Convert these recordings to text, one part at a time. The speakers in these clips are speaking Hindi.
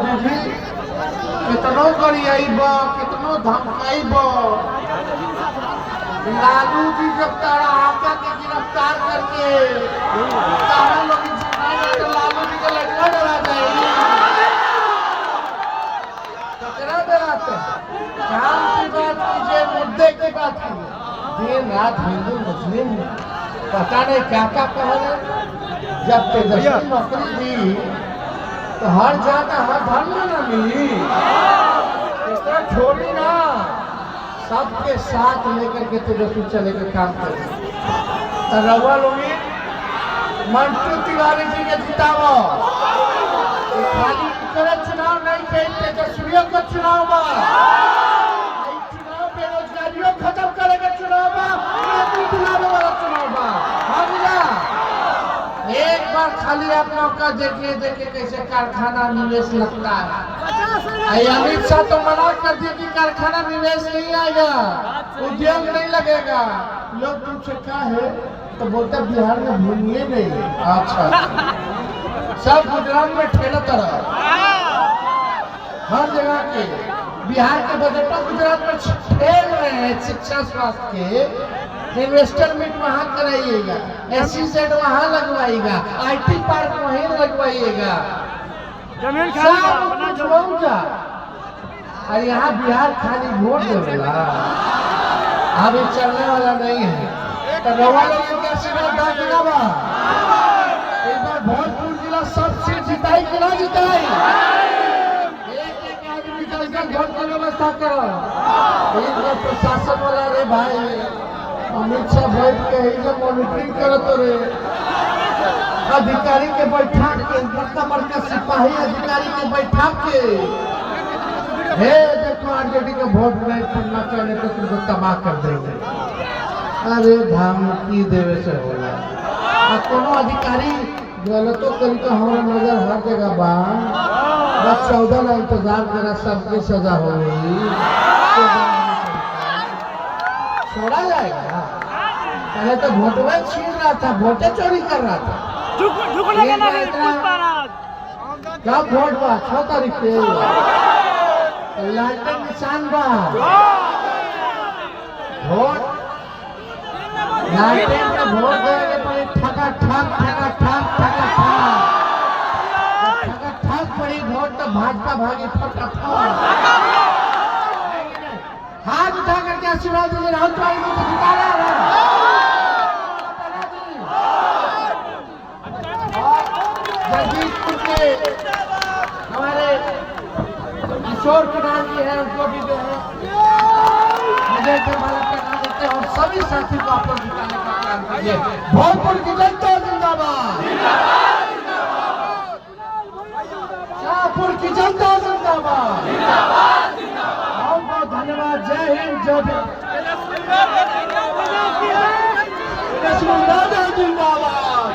मोदी जी कितनो करियाइब कितनो धमकाइब, लालू जी जब तारा आका के गिरफ्तार करके तारा लोग तो लालू जी के लड़का डरा जाएगी। कचरा डराते काम की बात कीजिए, मुद्दे की बात कीजिए। दिन रात हिंदू मुस्लिम पता नहीं क्या क्या कह रहे। जब तेजस्वी नौकरी दी तो हर जाता हर धर्म में न मिली, इस तरह छोड़ी ना, सबके साथ लेकर के तेजस्वी चले के काम करे। रउआ लोग मंटू तिवारी जी के जिताओ, खाली चुनाव नहीं थे, तेजस्वियों का चुनाव बा, चुनाव बेरोजगारियों खत्म करेगा चुनाव बा, दिलाने वाला चुनाव बा। एक बार खाली आप मौका देखिए कैसे कारखाना निवेश लगता है। अमित शाह तो मना कर दिए कि कारखाना निवेश नहीं आएगा, उद्योग नहीं लगेगा। लोग पूछे क्या है तो बोलते बिहार में भूमिए नहीं। अच्छा, सब गुजरात में ठेला तरह हर जगह के बिहार के बजट गुजरात में ठेल रहे हैं। शिक्षा स्वास्थ्य के इन्वेस्टर मीट वहाँ कराइएगा, SEZ वहाँ लगवाइएगा, IT पार्क वहीं लगवाइएगा, जमीन और यहाँ बिहार खाली वोट देगा, अभी चलने वाला नहीं है। तो रउआ लोग के आशीर्वाद दाखिला बा, एक बार भोजपुर जिला सब सीट जिताई कि ना जिताई, एक आदमी जाकर वोट की व्यवस्था करो। एक बार प्रशासन वाला रे भाई अमित शाह बैठ के ही जब मॉनिटरिंग करो तो रे अधिकारी के बैठा के बड़का सिपाही अधिकारी के बैठा के हे देखो आरजेडी के वोट नहीं पड़ना चाहिए तो तुमको तबाह कर देंगे। अरे धमकी देवे से होला, कोनो अधिकारी गलतो करी तो हमारा नजर हर जगह बा, बस 14 ना इंतजार करा, सबकी सजा हो गई, छोड़ा जाएगा। पहले तो वोटवे छीन रहा था, वोटे चोरी कर रहा था। कब वोट बा 6 तारीख से लालटेन निशान बा, वोट लालटेन में वोट देने पर ठगा ठग पड़ी वोट तो भाजपा भागी फटाफट। हाथ उठा करके आशीर्वाद दीजिए, राहुल भाई को जिता रहा है। जगदीशपुर के हमारे किशोर कुमार जी हैं, उनको भी जो है मुझे करना देते हैं, और सभी साथी को आप लोग जिताने का काम कीजिए। भोजपुर की जनता जिंदाबाद, शाहपुर की जनता जिंदाबाद। बहुत धन्यवाद। जय हिंद, जय जिंदाबाद।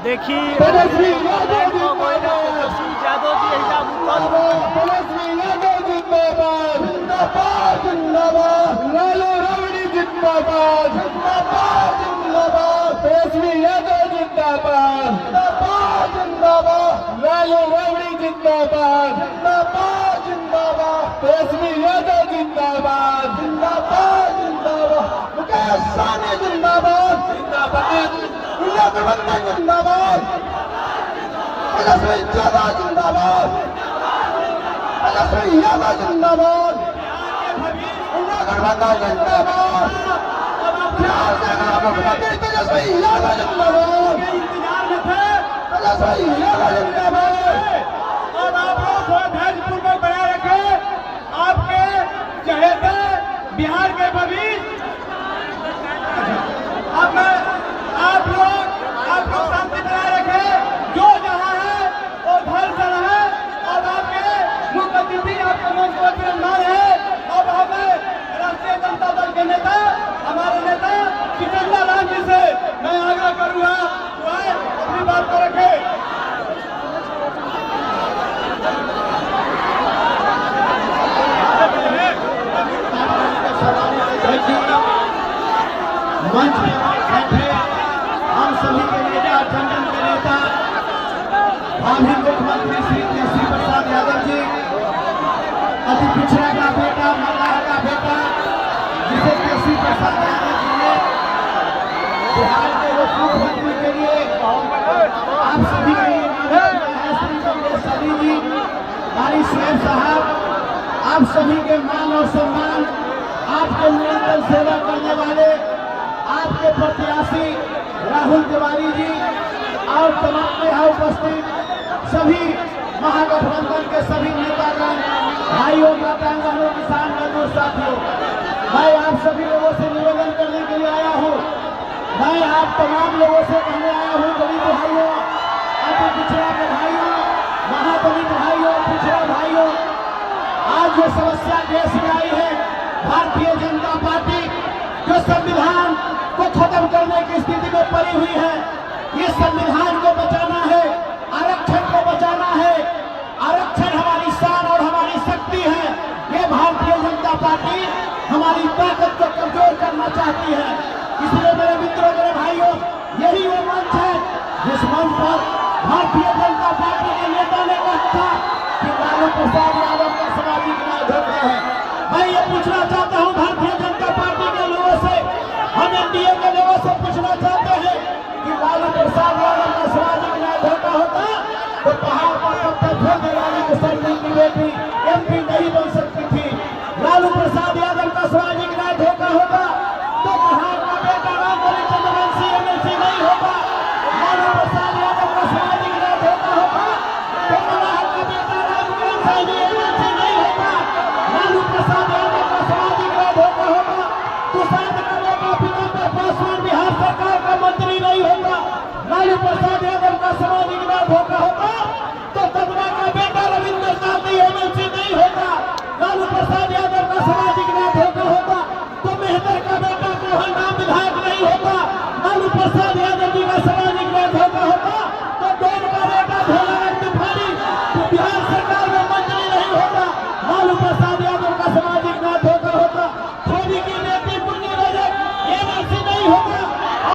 देखिए यादव जी जिंदाबाद जिंदाबाद लालू राबड़ी जिंदाबाद जिंदाबाद जिंदाबाद तेजस्वी यादव जिंदाबाद जिंदाबाद जिंदाबाद लालू राबड़ी जिंदाबाद जिंदाबाद जिंदाबाद तेजस्वी यादव जिंदाबाद जिंदाबाद जिंदाबाद मुकेश सहनी जिंदाबाद जिंदाबाद इंडिया गठबंधन जिंदाबाद तेजस्वी यादव जिंदाबाद तेजस्वी यादव जिंदाबाद इंडिया गठबंधन जिंदाबाद बिहार के मुख्यमंत्री तेजस्वी यादव जिंदाबाद तेजस्वी यादव जिंदाबाद। और आप लोग थोड़ा धैर्यपूर्वक बनाए रखें। आपके चहेते बिहार के भविष्य आप लोग शांति बनाए रखें। जो जहाँ है वो घर से रहे। और आपके मुख्य अतिथि आपके मंच पर विराजमान है। अब हमें राष्ट्रीय जनता दल के नेता हमारे नेता जितेंद्र राम जी से मैं आग्रह करूंगा वह अपनी बात को रखें। मंच में बैठे हम सभी के नेता संगठन के नेता भावी मुख्यमंत्री श्री तेजस्वी प्रसाद यादव जी, अति पिछड़ा का बेटा, मल्लाह का बेटा, जिसे तेजस्वी प्रसाद यादव जी ने बिहार के उप मुख्यमंत्री के लिए आप सभी के लिए श्री कमलेश सदी जी, मारी साहब साहब, आप सभी के मान और सम्मान, आपके निरंतर सेवा करने वाले आपके प्रत्याशी राहुल तिवारी जी और तमाम यहाँ उपस्थित सभी महागठबंधन के सभी नेतागण, भाइयों, माताओं, किसान मजदूर साथियों, मैं आप सभी लोगों से निवेदन करने के लिए आया हूँ। मैं आप तमाम लोगों से कहने आया हूँ, गरीब भाइयों, अति पिछड़ा के भाइयों, महादलित भाइयों, पिछड़ा भाइयों, आज जो समस्या देश में आई है, भारतीय जनता पार्टी जो संविधान को खत्म करने की स्थिति में पड़ी हुई है, ये संविधान को बचाना है, आरक्षण को बचाना है। आरक्षण हमारी शान और हमारी शक्ति है। ये भारतीय जनता पार्टी हमारी ताकत को कमजोर करना चाहती है। इसलिए मेरे मित्रों, मेरे भाइयों, यही वो मंच है जिस मंच पर भारतीय जनता पार्टी के नेता ने कहा था कि लालू प्रसाद यादव का सामाजिक न्याय धोखा है। मैं ये पूछना चाहता हूँ भारतीय जनता पार्टी के लोगों से, हम एनडीए के लोगों से पूछना चाहते हैं कि लालू प्रसाद यादव का सामाजिक न्याय धोखा होता तो पहाड़ पर तब तक फिर लालू प्रसाद की बेटी एमपी नहीं बन सकती थी। लालू प्रसाद यादव का सामाजिक न्याय धोखा होगा तो पहाड़ का बेटा रामबली चंद्रवंशी एमएलसी नहीं होगा। लालू प्रसाद यादव का सामाजिक न्याय धोखा होगा तो मलाह का बेटा रामकिरण साहनी एमएलसी नहीं होगा। लालू प्रसाद यादव का सामाजिक न्याय धोखा होगा तो साथ का बेटा पीताम्बर पासवान बिहार सरकार का मंत्री नहीं होगा। लालू प्रसाद यादव का सामाजिक न्याय धोखा